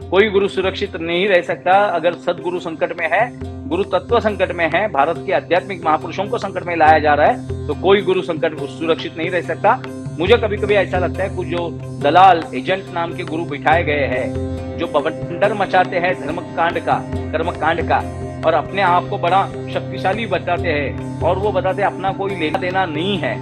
कोई गुरु सुरक्षित नहीं रह सकता अगर सदगुरु संकट में है, गुरु तत्व संकट में है, भारत के आध्यात्मिक महापुरुषों को संकट में लाया जा रहा है, तो कोई गुरु संकट सुरक्षित नहीं रह सकता। मुझे कभी कभी ऐसा लगता है कुछ जो दलाल एजेंट नाम के गुरु बिठाए गए हैं, जो बवंडर मचाते हैं धर्म कांड का, कर्म कांड का, और अपने आप को बड़ा शक्तिशाली बताते हैं, और वो बताते हैं अपना कोई लेना देना नहीं है।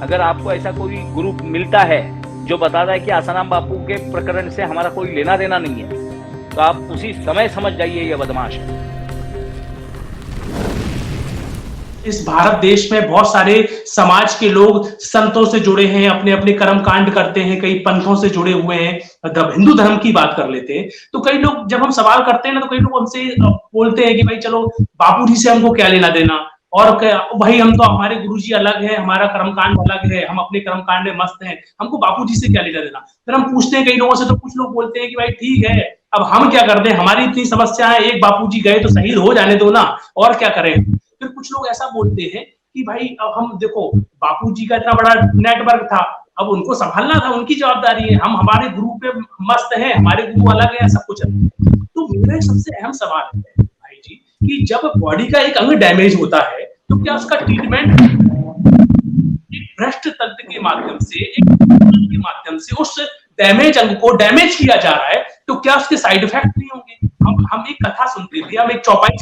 अगर आपको ऐसा कोई गुरु मिलता है जो बताता है कि आसाराम बापू के प्रकरण से हमारा कोई लेना देना नहीं है, तो आप उसी समय समझ जाइए ये बदमाश है। इस भारत देश में बहुत सारे समाज के लोग संतों से जुड़े हैं, अपने अपने कर्म कांड करते हैं, कई पंथों से जुड़े हुए हैं। हिंदू धर्म की बात कर लेते हैं तो कई लोग जब हम सवाल करते हैं ना, तो कई लोग हमसे बोलते हैं कि भाई चलो बापूजी से हमको क्या लेना देना, और भाई हम तो, हमारे गुरुजी अलग है, हमारा कर्मकांड अलग है, हम अपने कर्मकांड में मस्त हैं, हमको बापूजी से क्या लेना देना। फिर हम पूछते हैं कई लोगों से, तो कुछ लोग बोलते हैं कि भाई ठीक है, अब हम क्या कर दें, हमारी इतनी समस्या है, एक बापूजी गए तो सही हो जाने दो ना, और क्या करें। फिर कुछ लोग ऐसा बोलते हैं कि भाई अब हम देखो, बापूजी का इतना बड़ा नेटवर्क था, अब उनको संभालना था, उनकी जवाबदारी है, हम हमारे गुरु पे मस्त हैं, हमारे गुरु अलग है, सब कुछ है। तो मेरा सबसे अहम सवाल है भाई जी कि जब बॉडी का एक अंग डैमेज होता है तो क्या उसका ट्रीटमेंट एक भ्रष्ट तंत्र के माध्यम से, के माध्यम से उस डैमेज अंग को डैमेज किया जा रहा है, तो क्या उसके साइड इफेक्ट नहीं होंगे। हम एक कथा सुनते थे, हम एक चौपाई,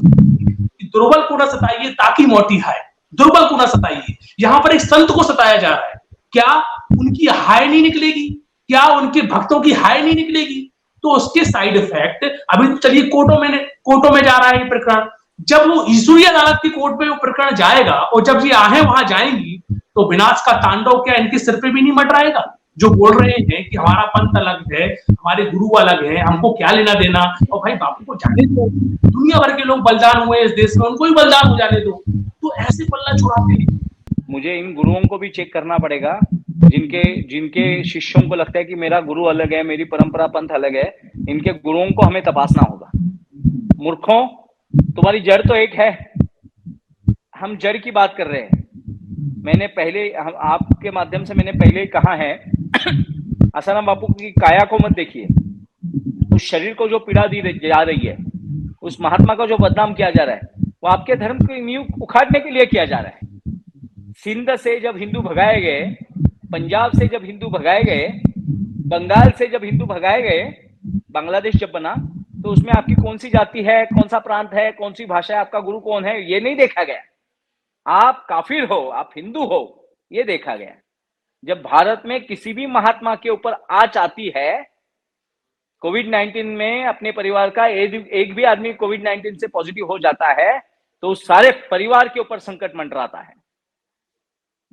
दुर्बल को न सताइए ताकि मोटी हाय, दुर्बल को न सताइए। यहाँ पर एक संत को सताया जा रहा है, क्या उनकी हाय नहीं निकलेगी, क्या उनके भक्तों की हाय नहीं निकलेगी। तो उसके साइड इफेक्ट, अभी तो चलिए कोर्टों में जा रहा है ये प्रकरण, जब वो ईश्वरीय अदालत की कोर्ट में वो प्रकरण जाएगा, और जब ये आहें वहां जाएंगी, तो विनाश का तांडव क्या इनके सिर पे भी नहीं मंडराएगा। जो बोल रहे हैं कि हमारा पंथ अलग है, हमारे गुरु अलग है, हमको क्या लेना देना, और भाई बापू को जाने दो, दुनिया भर के लोग बलिदान हुए इस देश में, उनको ही बलिदान हो जाने दो। तो ऐसे पल्ला छुड़ाते हैं। मुझे इन गुरुओं को भी चेक करना पड़ेगा, जिनके जिनके शिष्यों को लगता है कि मेरा गुरु अलग है, मेरी परंपरा पंथ अलग है, इनके गुरुओं को हमें तपासना होगा। मूर्खों, तुम्हारी जड़ तो एक है, हम जड़ की बात कर रहे हैं। मैंने पहले, आपके माध्यम से मैंने पहले ही कहा है, आसाराम बापू की काया को मत देखिए, उस शरीर को जो पीड़ा दी जा रही है, उस महात्मा का जो बदनाम किया जा रहा है, वो आपके धर्म की नींव उखाड़ने के लिए किया जा रहा है। सिंध से जब हिंदू भगाए गए, पंजाब से जब हिंदू भगाए गए, बंगाल से जब हिंदू भगाए गए, बांग्लादेश जब बना, तो उसमें आपकी कौन सी जाति है, कौन सा प्रांत है, कौन सी भाषा है, आपका गुरु कौन है, ये नहीं देखा गया। आप काफिर हो, आप हिंदू हो, ये देखा गया। जब भारत में किसी भी महात्मा के ऊपर आंच आती है, कोविड-19 में अपने परिवार का एक भी आदमी कोविड-19 से पॉजिटिव हो जाता है, तो उस सारे परिवार के ऊपर संकट मंडराता है।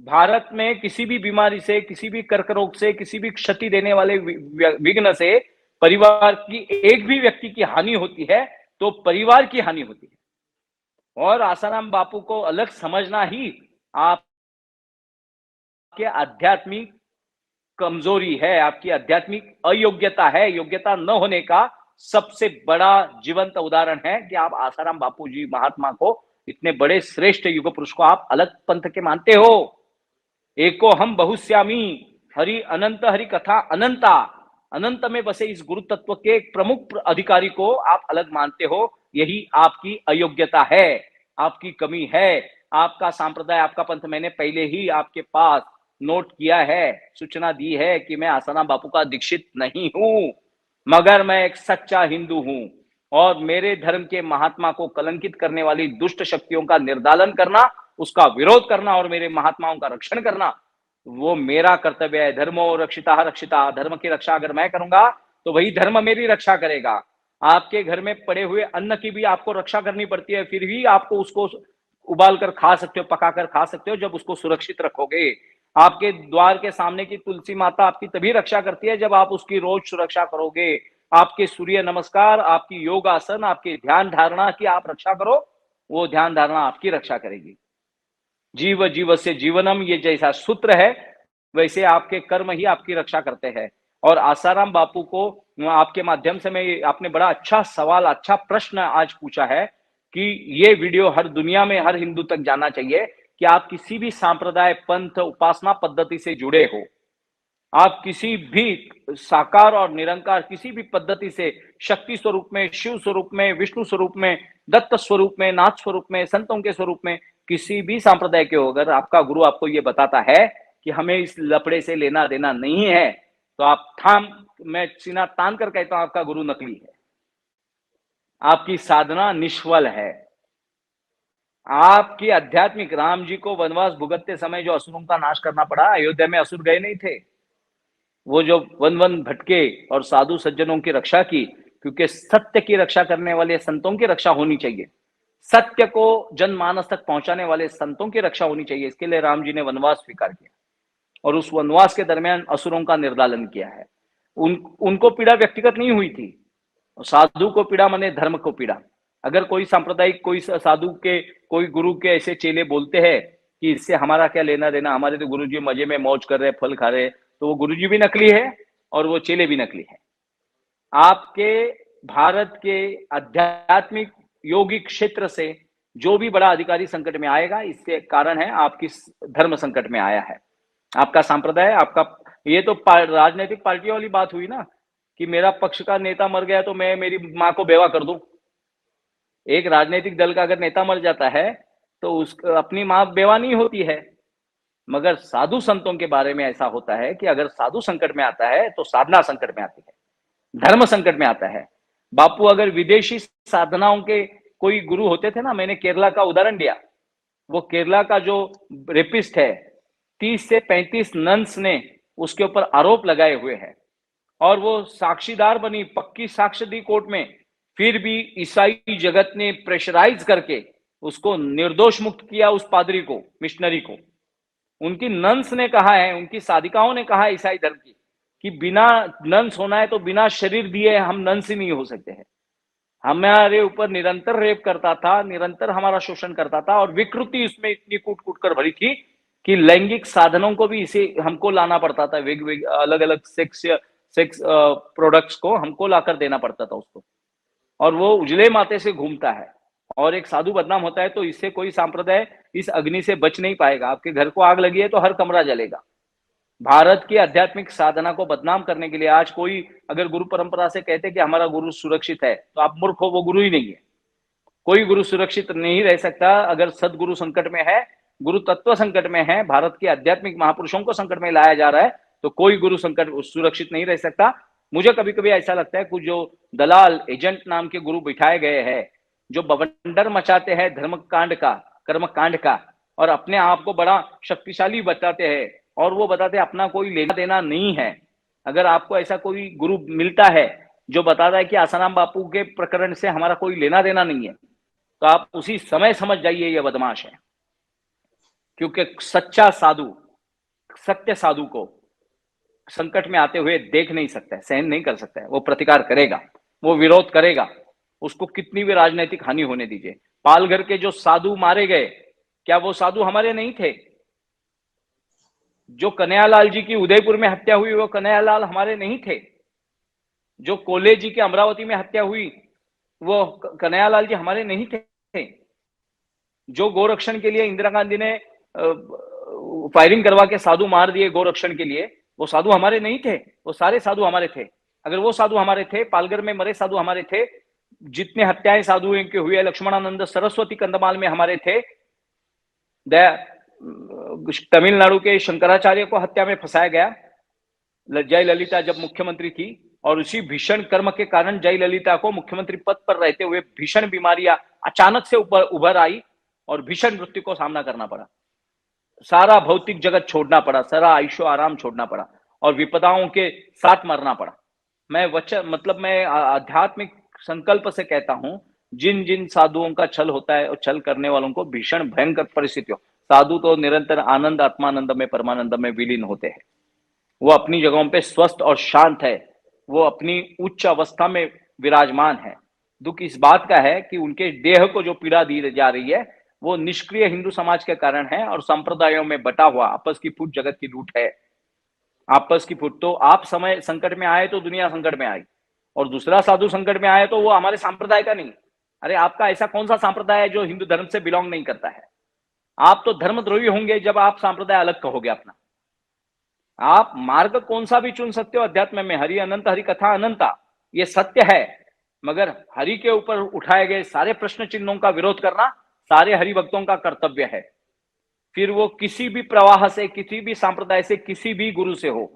भारत में किसी भी बीमारी से, किसी भी कर्क रोग से, किसी भी क्षति देने वाले विघ्न से परिवार की एक भी व्यक्ति की हानि होती है, तो परिवार की हानि होती है। और आसाराम बापू को अलग समझना ही आपके आध्यात्मिक कमजोरी है, आपकी आध्यात्मिक अयोग्यता है। योग्यता न होने का सबसे बड़ा जीवंत उदाहरण है कि आप आसाराम बापू जी महात्मा को, इतने बड़े श्रेष्ठ युग पुरुष को आप अलग पंथ के मानते हो। एको हम बहुश्यामी, हरि अनंत, हरि कथा अनंता, अनंत में बसे इस गुरु तत्व के प्रमुख अधिकारी को आप अलग मानते हो। यही आपकी अयोग्यता है, आपकी कमी है। आपका सांप्रदाय, आपका पंथ मैंने पहले ही आपके पास नोट किया है, सूचना दी है कि मैं आसाराम बापू का दीक्षित नहीं हूं, मगर मैं एक सच्चा हिंदू हूं, और मेरे धर्म के महात्मा को कलंकित करने वाली दुष्ट शक्तियों का निर्दालन करना, उसका विरोध करना और मेरे महात्माओं का रक्षण करना, वो मेरा कर्तव्य है। धर्मो रक्षिता रक्षिता, धर्म की रक्षा अगर मैं करूंगा तो वही धर्म मेरी रक्षा करेगा। आपके घर में पड़े हुए अन्न की भी आपको रक्षा करनी पड़ती है, फिर भी आपको उसको उबाल कर खा सकते हो, पका कर खा सकते हो, जब उसको सुरक्षित रखोगे। आपके द्वार के सामने की तुलसी माता आपकी तभी रक्षा करती है जब आप उसकी रोज सुरक्षा करोगे। आपके सूर्य नमस्कार, आपकी योग आसन, आपकी ध्यान धारणा की आप रक्षा करो, वो ध्यान धारणा आपकी रक्षा करेगी। जीव जीव से जीवनम, ये जैसा सूत्र है, वैसे आपके कर्म ही आपकी रक्षा करते हैं। और आसाराम बापू को आपके माध्यम से मैं, आपने बड़ा अच्छा सवाल, अच्छा प्रश्न आज पूछा है कि ये वीडियो हर दुनिया में हर हिंदू तक जाना चाहिए कि आप किसी भी सांप्रदाय, पंथ, उपासना पद्धति से जुड़े हो, आप किसी भी साकार और निरंकार किसी भी पद्धति से शक्ति स्वरूप में, शिव स्वरूप में, विष्णु स्वरूप में, दत्त स्वरूप में, नाथ स्वरूप में, संतों के स्वरूप में, किसी भी सांप्रदाय के हो, अगर आपका गुरु आपको ये बताता है कि हमें इस लफड़े से लेना देना नहीं है, तो आप मैं सीना तान कर कहता हूं आपका गुरु नकली है, आपकी साधना निष्फल है। आपकी आध्यात्मिक, राम जी को वनवास भुगतते समय जो असुरों का नाश करना पड़ा, अयोध्या में असुर गए नहीं थे, वो जो वन वन भटके और साधु सज्जनों की रक्षा की, क्योंकि सत्य की रक्षा करने वाले संतों की रक्षा होनी चाहिए, सत्य को जनमानस तक पहुंचाने वाले संतों की रक्षा होनी चाहिए। इसके लिए राम जी ने वनवास स्वीकार किया और उस वनवास के दरमियान असुरों का निर्दालन किया है। उनको पीड़ा व्यक्तिगत नहीं हुई थी, साधु को पीड़ा माने धर्म को पीड़ा। अगर कोई सांप्रदायिक, कोई साधु के, कोई गुरु के ऐसे चेले बोलते हैं कि इससे हमारा क्या लेना देना, हमारे तो गुरुजी मजे में मौज कर रहे, फल खा रहे, तो वो गुरुजी भी नकली है और वो चेले भी नकली है। आपके भारत के आध्यात्मिक योगिक क्षेत्र से जो भी बड़ा अधिकारी संकट में आएगा, इसके कारण है आपकी धर्म संकट में आया है, आपका सांप्रदाय, आपका। ये तो राजनीतिक पार्टियों वाली बात हुई ना कि मेरा पक्ष का नेता मर गया तो मैं मेरी मां को बेवा कर दूं। एक राजनीतिक दल का अगर नेता मर जाता है तो अपनी मां बेवा नहीं होती है, मगर साधु संतों के बारे में ऐसा होता है कि अगर साधु संकट में आता है तो साधना संकट में आती है, धर्म संकट में आता है। बापू अगर विदेशी साधनाओं के कोई गुरु होते थे ना, मैंने केरला का उदाहरण दिया, वो केरला का जो रेपिस्ट है, 30 से 35 नन्स ने उसके ऊपर आरोप लगाए हुए हैं और वो साक्षीदार बनी, पक्की साक्ष्य दी कोर्ट में, फिर भी ईसाई जगत ने प्रेशराइज करके उसको निर्दोष मुक्त किया, उस पादरी को, मिशनरी को। उनकी नन्स ने कहा है, उनकी साधिकाओं ने कहा है ईसाई धर्म की, कि बिना नन्स होना है तो बिना शरीर दिए हम नन्स ही नहीं हो सकते हैं। हमारे ऊपर निरंतर रेप करता था, निरंतर हमारा शोषण करता था और विकृति उसमें इतनी कूट कूट कर भरी थी कि लैंगिक साधनों को भी इसे हमको लाना पड़ता था, अलग अलग सेक्स प्रोडक्ट्स को हमको लाकर देना पड़ता था उसको, और वो उजले माथे से घूमता है और एक साधु बदनाम होता है, तो इससे कोई सांप्रदाय इस अग्नि से बच नहीं पाएगा। आपके घर को आग लगी है तो हर कमरा जलेगा। भारत की आध्यात्मिक साधना को बदनाम करने के लिए आज कोई अगर गुरु परंपरा से कहते कि हमारा गुरु सुरक्षित है, तो आप मूर्ख हो, वो गुरु ही नहीं है। कोई गुरु सुरक्षित नहीं रह सकता। अगर सदगुरु संकट में है, गुरु तत्व संकट में है, भारत के आध्यात्मिक महापुरुषों को संकट में लाया जा रहा है, तो कोई गुरु संकट सुरक्षित नहीं रह सकता। मुझे कभी कभी ऐसा लगता है कुछ जो दलाल एजेंट नाम के गुरु बिठाए गए हैं, जो बवंडर मचाते हैं धर्म कांड का, कर्म कांड का, और अपने आप को बड़ा शक्तिशाली बताते हैं, और वो बताते हैं अपना कोई लेना देना नहीं है। अगर आपको ऐसा कोई गुरु मिलता है जो बताता है कि आसाराम बापू के प्रकरण से हमारा कोई लेना देना नहीं है, तो आप उसी समय समझ जाइए ये बदमाश है। क्योंकि सच्चा साधु, सत्य साधु को संकट में आते हुए देख नहीं सकता है, सहन नहीं कर सकता है, वो प्रतिकार करेगा, वो विरोध करेगा, उसको कितनी भी राजनीतिक हानि होने दीजिए। पालघर के जो साधु मारे गए, क्या वो साधु हमारे नहीं थे? जो कन्हैयालाल जी की उदयपुर में हत्या हुई, वो कन्हैयालाल हमारे नहीं थे? जो कोले जी की अमरावती में हत्या हुई, वो कन्हैयालाल जी हमारे नहीं थे? जो गोरक्षण के लिए इंदिरा गांधी ने फायरिंग करवा के साधु मार दिए गोरक्षण के लिए, वो साधु हमारे नहीं थे? वो सारे साधु हमारे थे। अगर वो साधु हमारे थे, पालघर में मरे साधु हमारे थे, जितने हत्याएं साधुओं के हुए, लक्ष्मणानंद सरस्वती कंधमाल में हमारे थे, तमिलनाडु के शंकराचार्य को हत्या में फंसाया गया, जयललिता जब मुख्यमंत्री थी, और उसी भीषण कर्म के कारण जयललिता को मुख्यमंत्री पद पर रहते हुए भीषण बीमारियां अचानक से उभर आई और भीषण मृत्यु को सामना करना पड़ा। सारा भौतिक जगत छोड़ना पड़ा, सारा आयुष्य आराम छोड़ना पड़ा और विपदाओं के साथ मरना पड़ा। मैं आध्यात्मिक संकल्प से कहता हूं, जिन जिन साधुओं का छल होता है और छल करने वालों को भीषण भयंकर परिस्थितियों, साधु तो निरंतर आनंद, आत्मानंद में, परमानंद में विलीन होते हैं। वो अपनी जगहों पे स्वस्थ और शांत है, वो अपनी उच्च अवस्था में विराजमान है। दुख इस बात का है कि उनके देह को जो पीड़ा दी जा रही है, वो निष्क्रिय हिंदू समाज के कारण है और संप्रदायों में बटा हुआ आपस की फूट जगत की लूट है। आपस की फूट, तो आप समय संकट में आए तो दुनिया संकट में आई, और दूसरा साधु संकट में आए तो वो हमारे संप्रदाय का नहीं। अरे आपका ऐसा कौन सा संप्रदाय है जो हिंदू धर्म से बिलोंग नहीं करता है? आप तो धर्मद्रोही होंगे जब आप संप्रदाय अलग कहोगे अपना। आप मार्ग कौन सा भी चुन सकते हो अध्यात्म में, हरि अनंत हरि कथा अनंता, ये सत्य है। मगर हरि के ऊपर उठाए गए सारे प्रश्न चिन्हों का विरोध करना सारे हरि भक्तों का कर्तव्य है। फिर वो किसी भी प्रवाह से, किसी भी सांप्रदाय से, किसी भी गुरु से हो।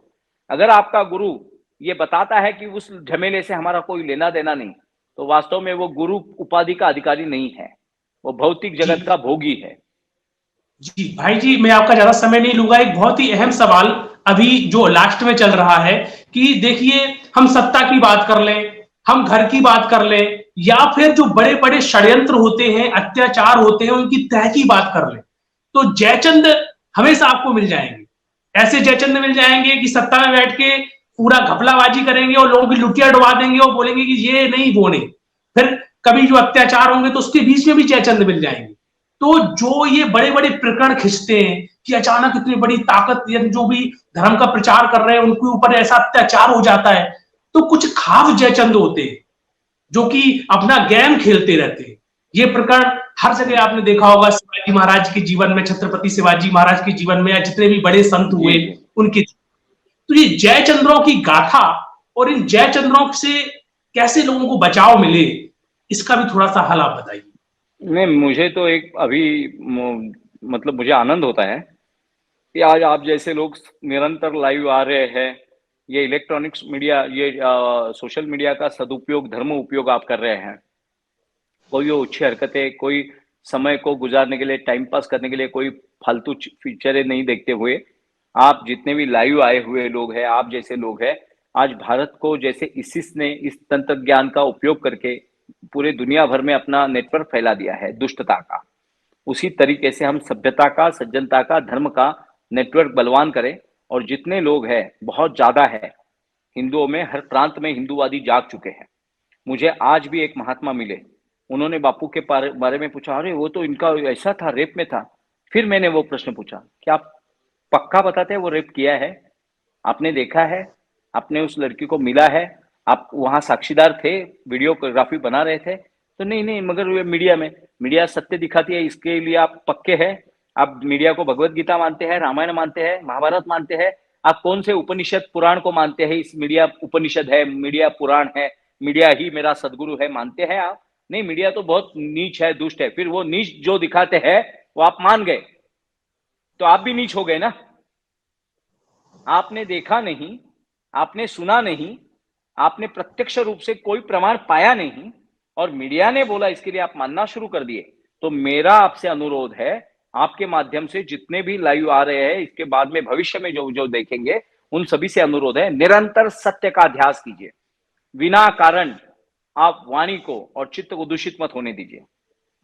अगर आपका गुरु ये बताता है कि उस झमेले से हमारा कोई लेना देना नहीं, तो वास्तव में वो गुरु उपाधि का अधिकारी नहीं है, वो भौतिक जी जगत का भोगी है। जी भाई जी, मैं आपका ज्यादा समय नहीं लूंगा। एक बहुत ही अहम सवाल अभी जो लास्ट में चल रहा है कि देखिए, हम सत्ता की बात कर लें, हम घर की बात कर लें, या फिर जो बड़े बड़े षड्यंत्र होते हैं, अत्याचार होते हैं, उनकी तह की बात कर लें, तो जयचंद हमेशा आपको मिल जाएंगे। ऐसे जयचंद मिल जाएंगे कि सत्ता में बैठ के पूरा घपलाबाजी करेंगे और लोगों की लुटिया डुबा देंगे और बोलेंगे कि ये नहीं वो नहीं। फिर कभी जो अत्याचार होंगे तो उसके बीच में भी जयचंद मिल जाएंगे। तो जो ये बड़े बड़े प्रकरण खींचते हैं कि अचानक इतनी बड़ी ताकत, जो भी धर्म का प्रचार कर रहे हैं उनके ऊपर ऐसा अत्याचार हो जाता है, तो कुछ खास जयचंद होते हैं जो कि अपना गेम खेलते रहते हैं। ये प्रकरण हर जगह आपने देखा होगा, शिवाजी महाराज के जीवन में, छत्रपति शिवाजी महाराज के जीवन में, या जितने भी बड़े संत जी हुए जी। उनके। तो ये जयचंद्रों की गाथा और इन जयचंद्रों से कैसे लोगों को बचाव मिले, इसका भी थोड़ा सा हल आप बताइए। नहीं, मुझे तो एक अभी मतलब मुझे आनंद होता है कि आज आप जैसे लोग निरंतर लाइव आ रहे हैं। ये इलेक्ट्रॉनिक्स मीडिया, ये सोशल मीडिया का सदुपयोग, धर्म उपयोग आप कर रहे हैं। कोई अच्छी हरकतें, कोई समय को गुजारने के लिए, टाइम पास करने के लिए कोई फालतू फीचरें नहीं देखते हुए, आप जितने भी लाइव आए हुए लोग हैं, आप जैसे लोग हैं, आज भारत को जैसे इसिस ने इस तंत्र ज्ञान का उपयोग करके पूरे दुनिया भर में अपना नेटवर्क फैला दिया है दुष्टता का, उसी तरीके से हम सभ्यता का, सज्जनता का, धर्म का नेटवर्क बलवान करें। और जितने लोग हैं, बहुत ज्यादा है, हिंदुओं में हर प्रांत में हिंदूवादी जाग चुके हैं। मुझे आज भी एक महात्मा मिले, उन्होंने बापू के बारे में पूछा, अरे वो तो इनका ऐसा था, रेप में था। फिर मैंने वो प्रश्न पूछा, क्या आप पक्का बताते हैं वो रेप किया है? आपने देखा है? आपने उस लड़की को मिला है? आप वहां साक्षीदार थे, वीडियोग्राफी बना रहे थे? तो नहीं नहीं, मगर मीडिया में, मीडिया सत्य दिखाती है, इसके लिए आप पक्के हैं? आप मीडिया को भगवत गीता मानते हैं, रामायण मानते हैं, महाभारत मानते हैं? आप कौन से उपनिषद पुराण को मानते हैं? इस मीडिया उपनिषद है, मीडिया पुराण है, मीडिया ही मेरा सदगुरु है, मानते हैं आप? नहीं, मीडिया तो बहुत नीच है, दुष्ट है। फिर वो नीच जो दिखाते हैं वो आप मान गए, तो आप भी नीच हो गए ना। आपने देखा नहीं, आपने सुना नहीं, आपने प्रत्यक्ष रूप से कोई प्रमाण पाया नहीं, और मीडिया ने बोला इसके लिए आप मानना शुरू कर दिए। तो मेरा आपसे अनुरोध है, आपके माध्यम से जितने भी लाइव आ रहे हैं, इसके बाद में भविष्य में जो जो देखेंगे, उन सभी से अनुरोध है, निरंतर सत्य का अध्यास कीजिए। बिना कारण आप वाणी को और चित्त को दूषित मत होने दीजिए।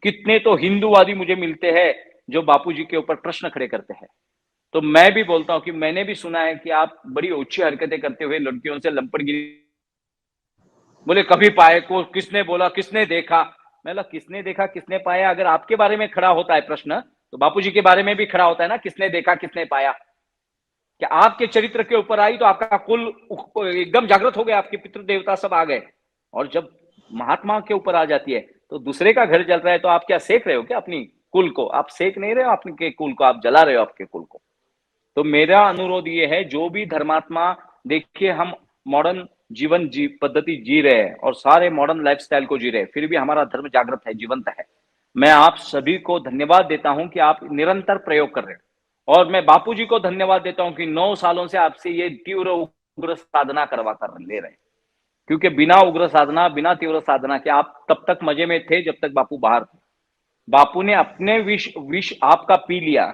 कितने तो हिंदूवादी मुझे मिलते हैं जो बापूजी के ऊपर प्रश्न खड़े करते हैं। तो मैं भी बोलता हूं कि मैंने भी सुना है कि आप बड़ी ऊंची हरकतें करते हुए लड़कियों से लंपटगिरी, बोले कभी पाए को, किसने बोला, किसने देखा? मैं बोला किसने देखा, किसने पाया? अगर आपके बारे में खड़ा होता है प्रश्न, तो बापूजी के बारे में भी खड़ा होता है ना, किसने देखा, किसने पाया? क्या आपके चरित्र के ऊपर आई तो आपका कुल एकदम जागृत हो गया, आपके पितृ देवता सब आ गए। और जब महात्मा के ऊपर आ जाती है तो दूसरे का घर जल रहा है, तो आप क्या सेक रहे हो क्या अपनी कुल को? आप सेक नहीं रहे हो अपने कुल को, आप जला रहे हो आपके कुल को। तो मेरा अनुरोध ये है, जो भी धर्मात्मा, देखिए हम मॉडर्न जीवन पद्धति जी रहे हैं और सारे मॉडर्न लाइफस्टाइल को जी रहे हैं, फिर भी हमारा धर्म जागृत है, जीवंत है। मैं आप सभी को धन्यवाद देता हूं कि आप निरंतर प्रयोग कर रहे हैं, और मैं बापूजी को धन्यवाद देता हूं कि 9 सालों से आपसे ये तीव्र उग्र साधना करवा कर ले रहे हैं। क्योंकि बिना उग्र साधना, बिना तीव्र साधना के आप तब तक मजे में थे जब तक बापू बाहर थे। बापू ने अपने विष आपका पी लिया,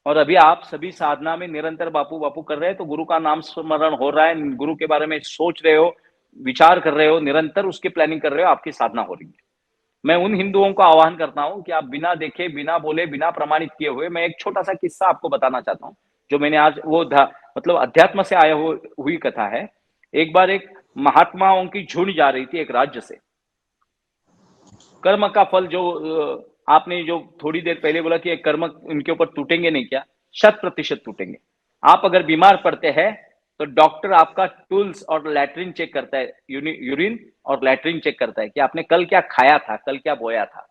और अभी आप सभी साधना में निरंतर बापू बापू कर रहे हैं, तो गुरु का नाम स्मरण हो रहा है, गुरु के बारे में सोच रहे हो, विचार कर रहे हो, निरंतर उसकी प्लानिंग कर रहे हो, आपकी साधना हो रही है। मैं उन हिंदुओं को आह्वान करता हूं कि आप बिना देखे, बिना बोले, बिना प्रमाणित किए हुए, मैं एक छोटा सा किस्सा आपको बताना चाहता हूं, जो मैंने आज वो मतलब अध्यात्म से आया हुई कथा है। एक बार एक महात्माओं की झुंड जा रही थी एक राज्य से। कर्म का फल जो आपने जो थोड़ी देर पहले बोला कि कर्म इनके ऊपर टूटेंगे नहीं, क्या 100% टूटेंगे। आप अगर बीमार पड़ते हैं तो डॉक्टर आपका टूल्स और लैट्रिन चेक करता है, यूरिन और लैट्रिन चेक करता है कि आपने कल क्या खाया था, कल क्या बोया था।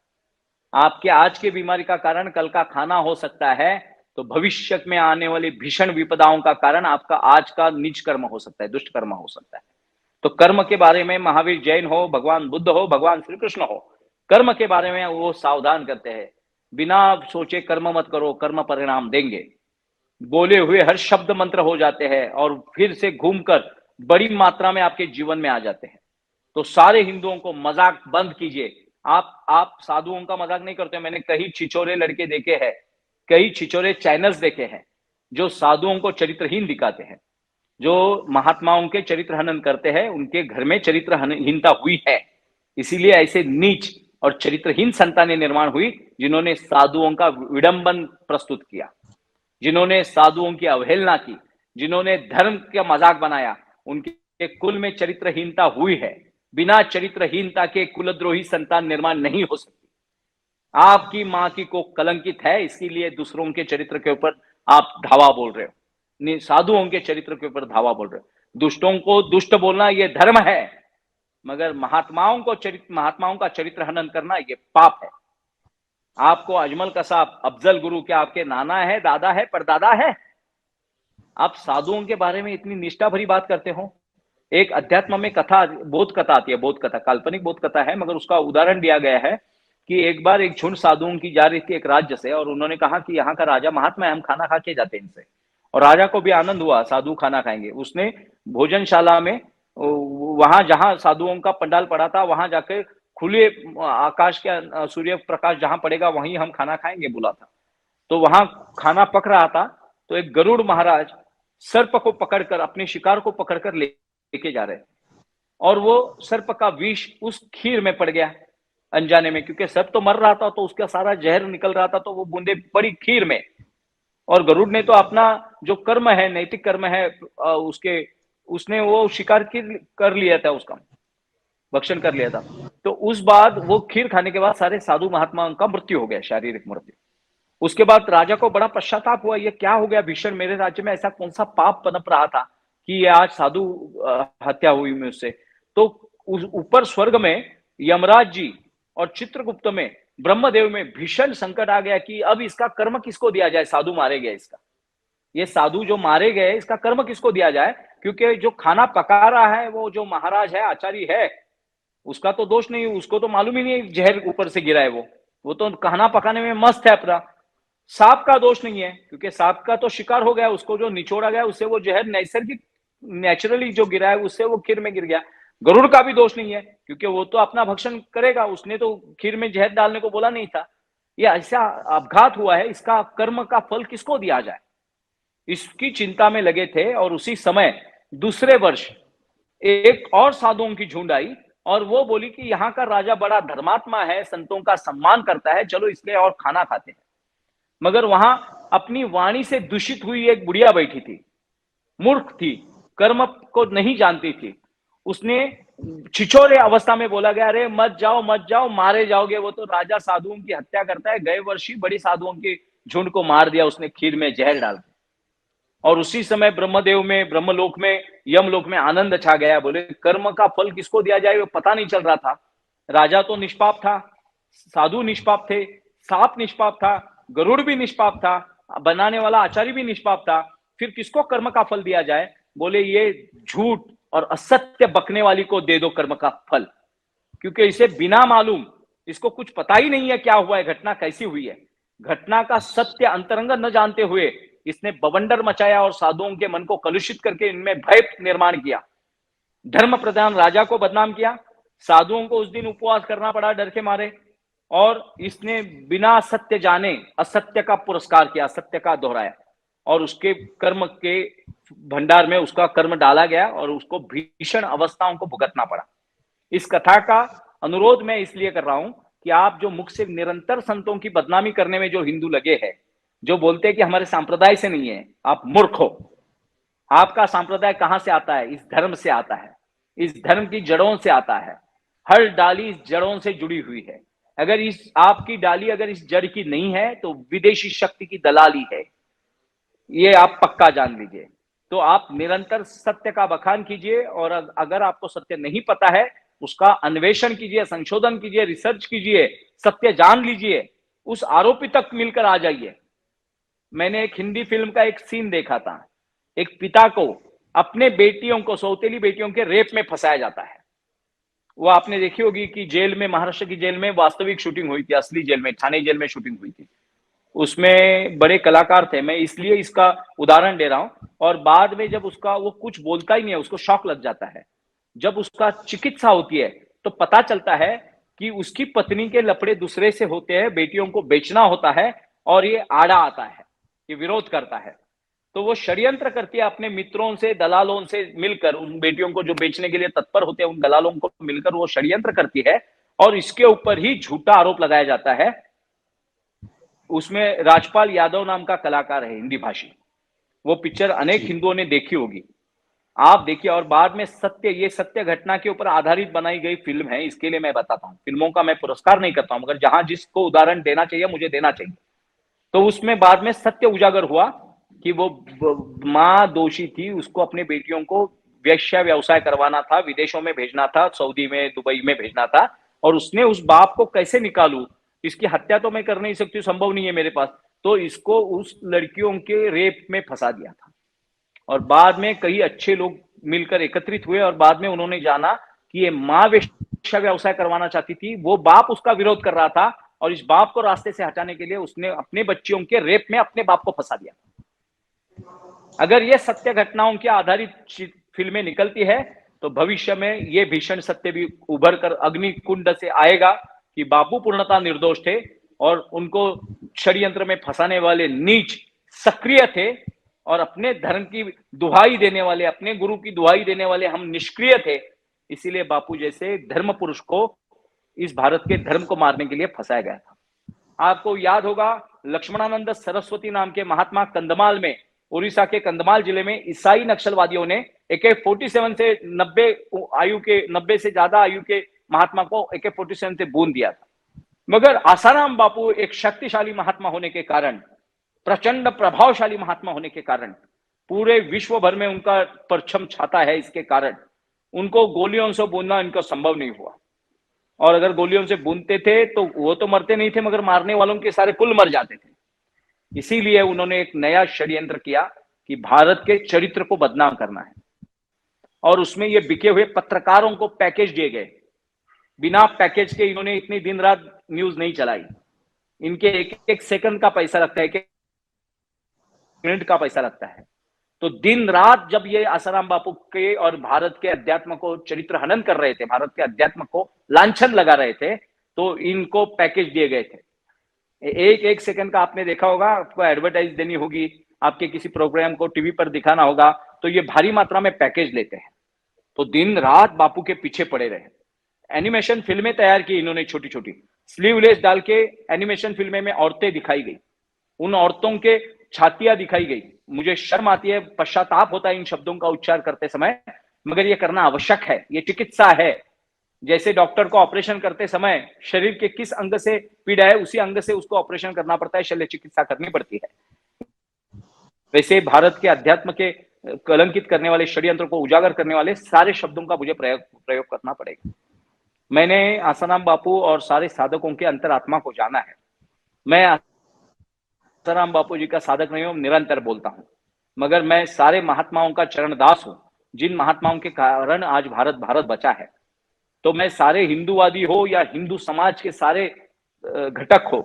आपके आज के बीमारी का कारण कल का खाना हो सकता है, तो भविष्य में आने वाली भीषण विपदाओं का कारण आपका आज का नीच कर्म हो सकता है, दुष्ट कर्म हो सकता है। तो कर्म के बारे में महावीर जैन हो, भगवान बुद्ध हो, भगवान श्री कृष्ण हो, कर्म के बारे में वो सावधान करते हैं, बिना सोचे कर्म मत करो, कर्म परिणाम देंगे। बोले हुए हर शब्द मंत्र हो जाते हैं और फिर से घूमकर बड़ी मात्रा में आपके जीवन में आ जाते हैं। तो सारे हिंदुओं को मजाक बंद कीजिए। आप साधुओं का मजाक नहीं करते। मैंने कई छिछोरे लड़के देखे हैं, कई छिछोरे चैनल्स देखे हैं जो साधुओं को चरित्रहीन दिखाते हैं, जो महात्माओं के चरित्र हनन करते हैं, उनके घर में चरित्रहीनता हुई है। इसीलिए ऐसे नीच और चरित्रहीन संतानें निर्माण हुई जिन्होंने साधुओं का विडंबन प्रस्तुत किया, जिन्होंने साधुओं की अवहेलना की, जिन्होंने धर्म का मजाक बनाया, उनके कुल में चरित्रहीनता हुई है। बिना चरित्रहीनता के कुलद्रोही संतान निर्माण नहीं हो सकती। आपकी मां की कोख कलंकित है, इसीलिए दूसरों के चरित्र के ऊपर आप धावा बोल रहे हो, साधुओं के चरित्र के ऊपर धावा बोल रहे हो। दुष्टों को दुष्ट बोलना यह धर्म है, मगर महात्माओं का चरित्र हनन करना यह पाप है। आपको अजमल कसाब, अफजल गुरु क्या आपके नाना है, दादा है, परदादा है? आप साधुओं के बारे में इतनी निष्ठा भरी बात करते हो। एक अध्यात्म में कथा, बोध कथा आती है, बोध कथा काल्पनिक बोध कथा है, मगर उसका उदाहरण दिया गया है कि एक बार एक झुंड साधुओं की जा रही थी एक राज्य से, और उन्होंने कहा कि यहाँ का राजा महात्मा है, हम खाना खा के जाते हैं इनसे। और राजा को भी आनंद हुआ, साधु खाना खाएंगे। उसने भोजनशाला में, वहां जहां साधुओं का पंडाल पड़ा था, वहां जाकर खुले आकाश के सूर्य प्रकाश जहां पड़ेगा वहीं हम खाना खाएंगे बोला था। तो वहां खाना पक रहा था, तो एक गरुड़ महाराज सर्प को पकड़कर, अपने शिकार को पकड़कर लेके जा रहे, और वो सर्प का विष उस खीर में पड़ गया अनजाने में, क्योंकि सर्प तो मर रहा था तो उसका सारा जहर निकल रहा था, तो वो बूंदे पड़ी खीर में। और गरुड़ ने तो अपना जो कर्म है, नैतिक कर्म है, उसने वो शिकार कर लिया था, उसका भक्षण कर लिया था। तो उस बाद वो खीर खाने के बाद सारे साधु महात्माओं का मृत्यु हो गया, शारीरिक मृत्यु। उसके बाद राजा को बड़ा पश्चाताप हुआ, ये क्या हो गया भीषण, मेरे राज्य में ऐसा कौन सा पाप पनप रहा था कि ये आज साधु हत्या हुई मुझसे। तो ऊपर स्वर्ग में यमराज जी और चित्रगुप्त में, ब्रह्मदेव में भीषण संकट आ गया कि अब इसका कर्म किसको दिया जाए। साधु मारे गए, इसका, ये साधु जो मारे गए, इसका कर्म किसको दिया जाए, क्योंकि जो खाना पका रहा है वो जो महाराज है, आचार्य है, उसका तो दोष नहीं, उसको तो मालूम ही नहीं जहर ऊपर से गिरा है, वो तो खाना पकाने में मस्त है अपना। सांप का दोष नहीं है, क्योंकि सांप का तो शिकार हो गया, उसको जो निचोड़ा गया उससे वो जहर नैसर्गिक नेचुरली जो गिरा है उससे वो खीर में गिर गया। गरुड़ का भी दोष नहीं है, क्योंकि वो तो अपना भक्षण करेगा, उसने तो खीर में जहर डालने को बोला नहीं था। ये ऐसा अपघात हुआ है, इसका कर्म का फल किसको दिया जाए, इसकी चिंता में लगे थे। और उसी समय दूसरे वर्ष एक और साधुओं की झुंड आई और वो बोली कि यहाँ का राजा बड़ा धर्मात्मा है, संतों का सम्मान करता है, चलो इसलिए और खाना खाते हैं। मगर वहां अपनी वाणी से दूषित हुई एक बुढ़िया बैठी थी, मूर्ख थी, कर्म को नहीं जानती थी। उसने छिछोरे अवस्था में बोला गया, अरे मत जाओ, मारे जाओगे, वो तो राजा साधुओं की हत्या करता है। गए वर्ष ही बड़ी साधुओं की झुंड को मार दिया उसने खीर में जहर डाल के। और उसी समय ब्रह्मदेव में, ब्रह्मलोक में, यमलोक में आनंद छा गया। बोले कर्म का फल किसको दिया जाए वो पता नहीं चल रहा था। राजा तो निष्पाप था, साधु निष्पाप थे, सांप निष्पाप था, गरुड़ भी निष्पाप था, बनाने वाला आचार्य भी निष्पाप था, फिर किसको कर्म का फल दिया जाए। बोले ये झूठ और असत्य बकने वाली को दे दो कर्म का फल, क्योंकि इसे बिना मालूम, इसको कुछ पता ही नहीं है क्या हुआ है, घटना कैसी हुई है, घटना का सत्य अंतरंग न जानते हुए इसने बवंडर मचाया और साधुओं के मन को कलुषित करके इनमें भय निर्माण किया। धर्म प्रधान राजा को बदनाम किया, साधुओं को उस दिन उपवास करना पड़ा डर के मारे, और इसने बिना सत्य जाने असत्य का पुरस्कार किया, असत्य का दोहराया, और उसके कर्म के भंडार में उसका कर्म डाला गया और उसको भीषण अवस्थाओं को भुगतना पड़ा। इस कथा का अनुरोध मैं इसलिए कर रहा हूं कि आप जो मुख से निरंतर संतों की बदनामी करने में जो हिंदू लगे हैं, जो बोलते हैं कि हमारे सांप्रदाय से नहीं है, आप मूर्ख हो। आपका सांप्रदाय कहां से आता है? इस धर्म से आता है, इस धर्म की जड़ों से आता है। हर डाली इस जड़ों से जुड़ी हुई है। अगर इस आपकी डाली अगर इस जड़ की नहीं है तो विदेशी शक्ति की दलाली है, ये आप पक्का जान लीजिए। तो आप निरंतर सत्य का बखान कीजिए, और अगर आपको सत्य नहीं पता है उसका अन्वेषण कीजिए, संशोधन कीजिए, रिसर्च कीजिए, सत्य जान लीजिए, उस आरोपी तक मिलकर आ जाइए। मैंने एक हिंदी फिल्म का एक सीन देखा था, एक पिता को अपने बेटियों को, सौतेली बेटियों के रेप में फंसाया जाता है। वो आपने देखी होगी कि जेल में, महाराष्ट्र की जेल में वास्तविक शूटिंग हुई थी, असली जेल में, ठाणे जेल में शूटिंग हुई थी। उसमें बड़े कलाकार थे, मैं इसलिए इसका उदाहरण दे रहा हूं। और बाद में जब उसका, वो कुछ बोलता ही नहीं है, उसको शॉक लग जाता है। जब उसका चिकित्सा होती है तो पता चलता है कि उसकी पत्नी के लफड़े दूसरे से होते हैं, बेटियों को बेचना होता है, और ये आड़ा आता है, ये विरोध करता है। तो वो षड्यंत्र करती है अपने मित्रों से, दलालों से मिलकर, उन बेटियों को जो बेचने के लिए तत्पर होते हैं, उन दलालों को मिलकर वो षड्यंत्र करती है, और इसके ऊपर ही झूठा आरोप लगाया जाता है। उसमें राजपाल यादव नाम का कलाकार है, हिंदी भाषी। वो पिक्चर अनेक हिंदुओं ने देखी होगी, आप देखिए। और बाद में ये सत्य घटना के ऊपर आधारित बनाई गई फिल्म है, इसके लिए मैं बताता हूं। फिल्मों का मैं पुरस्कार नहीं करता हूं, मगर जहां जिसको उदाहरण देना चाहिए मुझे देना चाहिए। तो उसमें बाद में सत्य उजागर हुआ कि वो मां दोषी थी, उसको अपने बेटियों को वेश्या व्यवसाय करवाना था, विदेशों में भेजना था, सऊदी में, दुबई में भेजना था। और उसने उस बाप को कैसे निकालू, इसकी हत्या तो मैं कर नहीं सकती, संभव नहीं है मेरे पास, तो इसको उस लड़कियों के रेप में फंसा दिया था। और बाद में कई अच्छे लोग मिलकर एकत्रित हुए, और बाद में उन्होंने जाना कि ये मां वेश्या व्यवसाय करवाना चाहती थी, वो बाप उसका विरोध कर रहा था, और इस बाप को रास्ते से हटाने के लिए उसने अपने बच्चियों के रेप में अपने बाप को फंसा दिया। अगर ये सत्य घटनाओं के आधारित फिल्में निकलती है तो भविष्य में ये भीषण सत्य भी उभर कर अग्नि कुंड से आएगा कि बापू पूर्णतः निर्दोष थे, और उनको षड्यंत्र में फंसाने वाले नीच सक्रिय थे, और अपने धर्म की दुहाई देने वाले, अपने गुरु की दुहाई देने वाले हम निष्क्रिय थे। इसीलिए बापू जैसे धर्म पुरुष को इस भारत के धर्म को मारने के लिए फंसाया गया था। आपको याद होगा, लक्ष्मणानंद सरस्वती नाम के महात्मा कंधमाल में, उड़ीसा के कंधमाल जिले में ईसाई नक्सलवादियों ने AK-47 से 90 से ज्यादा आयु के महात्मा को AK-47 से बूंद दिया था। मगर आसाराम बापू एक शक्तिशाली महात्मा होने के कारण, प्रचंड प्रभावशाली महात्मा होने के कारण, पूरे विश्व भर में उनका परचम छाता है, इसके कारण उनको गोलियों से बूंदना इनको संभव नहीं हुआ। और अगर गोलियों से बूंदते थे तो वो तो मरते नहीं थे, मगर मारने वालों के सारे कुल मर जाते थे। इसीलिए उन्होंने एक नया षड्यंत्र किया कि भारत के चरित्र को बदनाम करना है, और उसमें ये बिके हुए पत्रकारों को पैकेज दिए गए। बिना पैकेज के इन्होंने इतनी दिन रात न्यूज नहीं चलाई। इनके एक एक सेकंड का पैसा लगता है, एक मिनट का पैसा लगता है। तो दिन रात जब ये आसाराम बापू के और भारत के अध्यात्म को चरित्र हनन कर रहे थे, भारत के अध्यात्म को लांछन लगा रहे थे, तो इनको पैकेज दिए गए थे। एक एक सेकंड का आपने देखा होगा, आपको एडवर्टाइज देनी होगी, आपके किसी प्रोग्राम को टीवी पर दिखाना होगा, तो ये भारी मात्रा में पैकेज लेते हैं। तो दिन रात बापू के पीछे पड़े रहे। एनिमेशन फिल्में तैयार की इन्होंने, छोटी छोटी स्लीवलेस डाल के एनिमेशन फिल्में में औरतें दिखाई गई, उन औरतों के छातियां दिखाई गई। मुझे शर्म आती है, पश्चाताप होता है इन शब्दों का उच्चार करते समय, मगर यह करना आवश्यक है, ये चिकित्सा है। जैसे डॉक्टर को ऑपरेशन करते समय शरीर के किस अंग से पीड़ा है, उसी अंग से उसको ऑपरेशन करना पड़ता है, शल्य चिकित्सा करनी पड़ती है। वैसे भारत के अध्यात्म के कलंकित करने वाले, षड्यंत्र को उजागर करने वाले सारे शब्दों का मुझे प्रयोग करना पड़ेगा। मैंने आसाराम बापू और सारे साधकों के अंतरात्मा को जाना है। मैं आसाराम बापू जी का साधक नहीं हूं, निरंतर बोलता हूं, मगर मैं सारे महात्माओं का चरणदास हूं, जिन महात्माओं के कारण आज भारत बचा है। तो मैं सारे हिंदूवादी हो या हिंदू समाज के सारे घटक हो,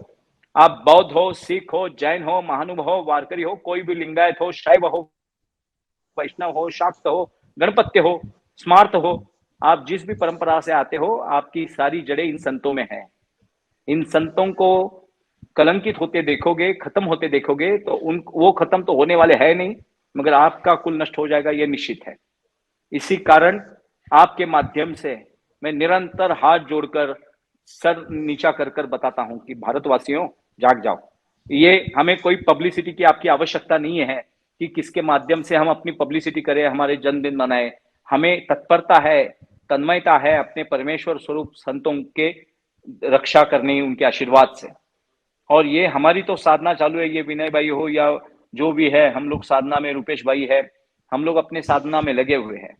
आप बौद्ध हो, सिख हो, जैन हो, महानुभ हो, वारकरी हो, कोई भी लिंगायत हो, शैव हो, वैष्णव हो, शाक्त हो, गणपत्य हो, स्मार्त हो, आप जिस भी परंपरा से आते हो, आपकी सारी जड़ें इन संतों में हैं। इन संतों को कलंकित होते देखोगे, खत्म होते देखोगे, तो वो खत्म तो होने वाले है नहीं, मगर आपका कुल नष्ट हो जाएगा, ये निश्चित है। इसी कारण आपके माध्यम से मैं निरंतर हाथ जोड़कर, सर नीचा कर बताता हूं कि भारतवासियों जाग जाओ। ये हमें कोई पब्लिसिटी की आपकी आवश्यकता नहीं है कि किसके माध्यम से हम अपनी पब्लिसिटी करें, हमारे जन्मदिन मनाएं। हमें तत्परता है, तन्मयता है अपने परमेश्वर स्वरूप संतों के रक्षा करने, उनके आशीर्वाद से। और ये हमारी तो साधना चालू है, ये विनय भाई हो या जो भी है, हम लोग साधना में, रूपेश भाई है, हम लोग अपने साधना में लगे हुए हैं।